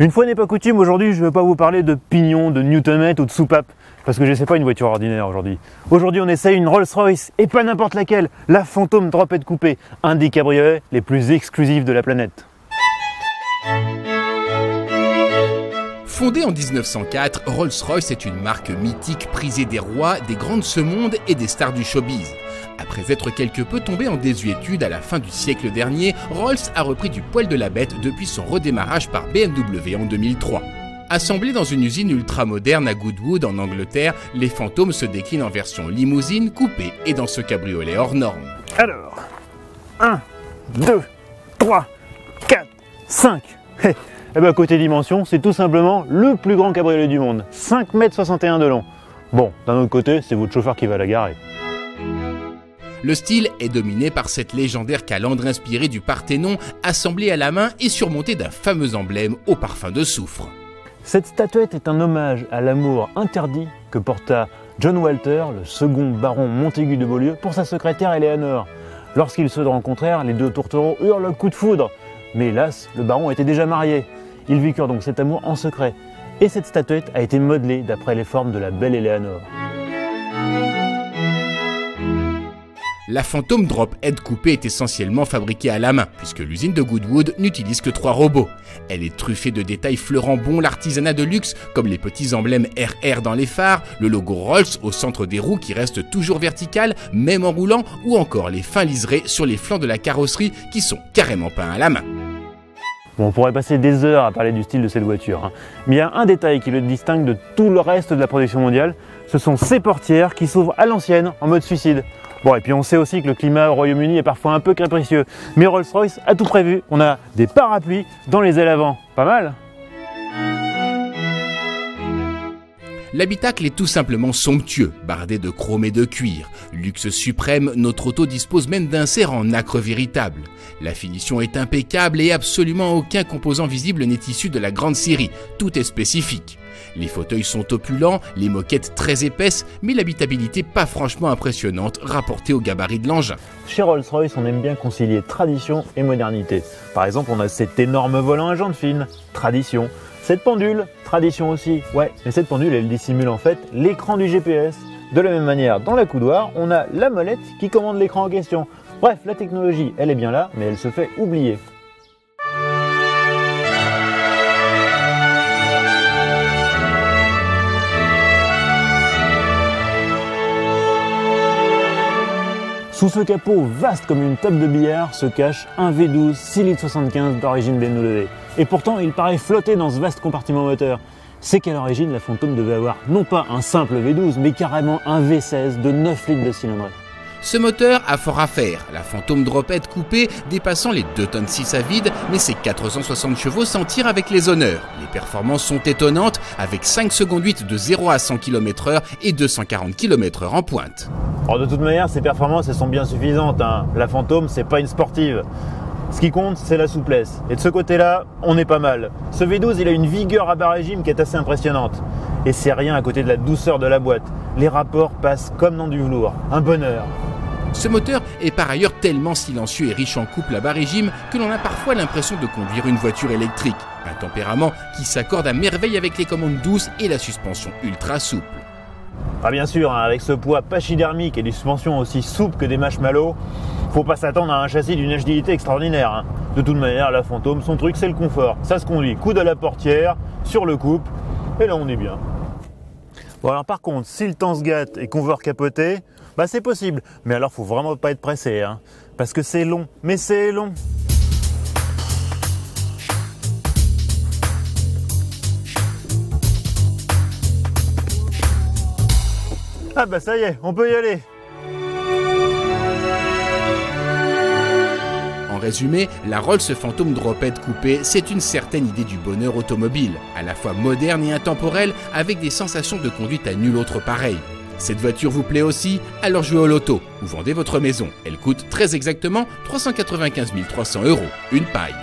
Une fois n'est pas coutume, aujourd'hui je ne vais pas vous parler de pignon, de newtonmètre ou de soupape, parce que je sais pas une voiture ordinaire aujourd'hui. Aujourd'hui on essaye une Rolls-Royce, et pas n'importe laquelle, la Phantom Drop-Head Coupé, un des cabriolets les plus exclusifs de la planète. Fondée en 1904, Rolls-Royce est une marque mythique prisée des rois, des grands de ce monde et des stars du showbiz. Après être quelque peu tombé en désuétude à la fin du siècle dernier, Rolls a repris du poil de la bête depuis son redémarrage par BMW en 2003. Assemblés dans une usine ultra-moderne à Goodwood en Angleterre, les Phantoms se déclinent en version limousine, coupé et dans ce cabriolet hors norme. Alors, 1, 2, 3, 4, 5. Eh ben côté dimension, c'est tout simplement le plus grand cabriolet du monde, 5,61 m de long. Bon, d'un autre côté, c'est votre chauffeur qui va la garer. Le style est dominé par cette légendaire calandre inspirée du Parthénon, assemblée à la main et surmontée d'un fameux emblème au parfum de soufre. Cette statuette est un hommage à l'amour interdit que porta John Walter, le second baron Montaigu de Beaulieu, pour sa secrétaire Éléanore. Lorsqu'ils se rencontrèrent, les deux tourtereaux eurent le coup de foudre. Mais hélas, le baron était déjà marié. Ils vécurent donc cet amour en secret. Et cette statuette a été modelée d'après les formes de la belle Éléanore. La Phantom Drop-Head Coupé est essentiellement fabriquée à la main, puisque l'usine de Goodwood n'utilise que 3 robots. Elle est truffée de détails fleurant bon l'artisanat de luxe, comme les petits emblèmes RR dans les phares, le logo Rolls au centre des roues qui reste toujours vertical, même en roulant, ou encore les fins liserés sur les flancs de la carrosserie qui sont carrément peints à la main. Bon, on pourrait passer des heures à parler du style de cette voiture, mais il y a un détail qui le distingue de tout le reste de la production mondiale, ce sont ces portières qui s'ouvrent à l'ancienne en mode suicide. Bon, et puis on sait aussi que le climat au Royaume-Uni est parfois un peu capricieux, mais Rolls-Royce a tout prévu, on a des parapluies dans les ailes avant, pas mal. L'habitacle est tout simplement somptueux, bardé de chrome et de cuir. Luxe suprême, notre auto dispose même d'inserts en nacre véritable. La finition est impeccable et absolument aucun composant visible n'est issu de la grande série, tout est spécifique. Les fauteuils sont opulents, les moquettes très épaisses, mais l'habitabilité pas franchement impressionnante rapportée au gabarit de l'engin. Chez Rolls-Royce, on aime bien concilier tradition et modernité. Par exemple, on a cet énorme volant à jantes fines, tradition. Cette pendule, tradition aussi. Ouais, mais cette pendule, elle dissimule en fait l'écran du GPS. De la même manière, dans la coudoir, on a la molette qui commande l'écran en question. Bref, la technologie, elle est bien là, mais elle se fait oublier. Sous ce capot vaste comme une table de billard se cache un V12 6,75 litres d'origine BMW. Et pourtant, il paraît flotter dans ce vaste compartiment moteur. C'est qu'à l'origine, la Phantom devait avoir non pas un simple V12, mais carrément un V16 de 9 litres de cylindrée. Ce moteur a fort à faire, la Phantom Drop-Head Coupé dépassant les 2,6 tonnes à vide, mais ses 460 chevaux s'en tirent avec les honneurs. Les performances sont étonnantes, avec 5 secondes 8 de 0 à 100 km/h et 240 km/h en pointe. Alors de toute manière, ces performances elles sont bien suffisantes. La Phantom, c'est pas une sportive. Ce qui compte, c'est la souplesse. Et de ce côté-là, on est pas mal. Ce V12, il a une vigueur à bas régime qui est assez impressionnante. Et c'est rien à côté de la douceur de la boîte. Les rapports passent comme dans du velours. Un bonheur. Ce moteur est par ailleurs tellement silencieux et riche en couple à bas régime que l'on a parfois l'impression de conduire une voiture électrique. Un tempérament qui s'accorde à merveille avec les commandes douces et la suspension ultra souple. Ah bien sûr, avec ce poids pachydermique et des suspensions aussi souples que des marshmallows, faut pas s'attendre à un châssis d'une agilité extraordinaire. De toute manière, la Phantom, son truc c'est le confort. Ça se conduit coude à la portière, sur le couple, et là on est bien. Bon alors par contre, si le temps se gâte et qu'on veut recapoter, bah c'est possible. Mais alors faut vraiment pas être pressé, parce que c'est long, mais c'est long. Ah bah ça y est, on peut y aller. En résumé, la Rolls Phantom Drop-Head Coupé, c'est une certaine idée du bonheur automobile, à la fois moderne et intemporelle, avec des sensations de conduite à nul autre pareil. Cette voiture vous plaît aussi? Alors jouez au loto ou vendez votre maison. Elle coûte très exactement 395 300 €, une paille.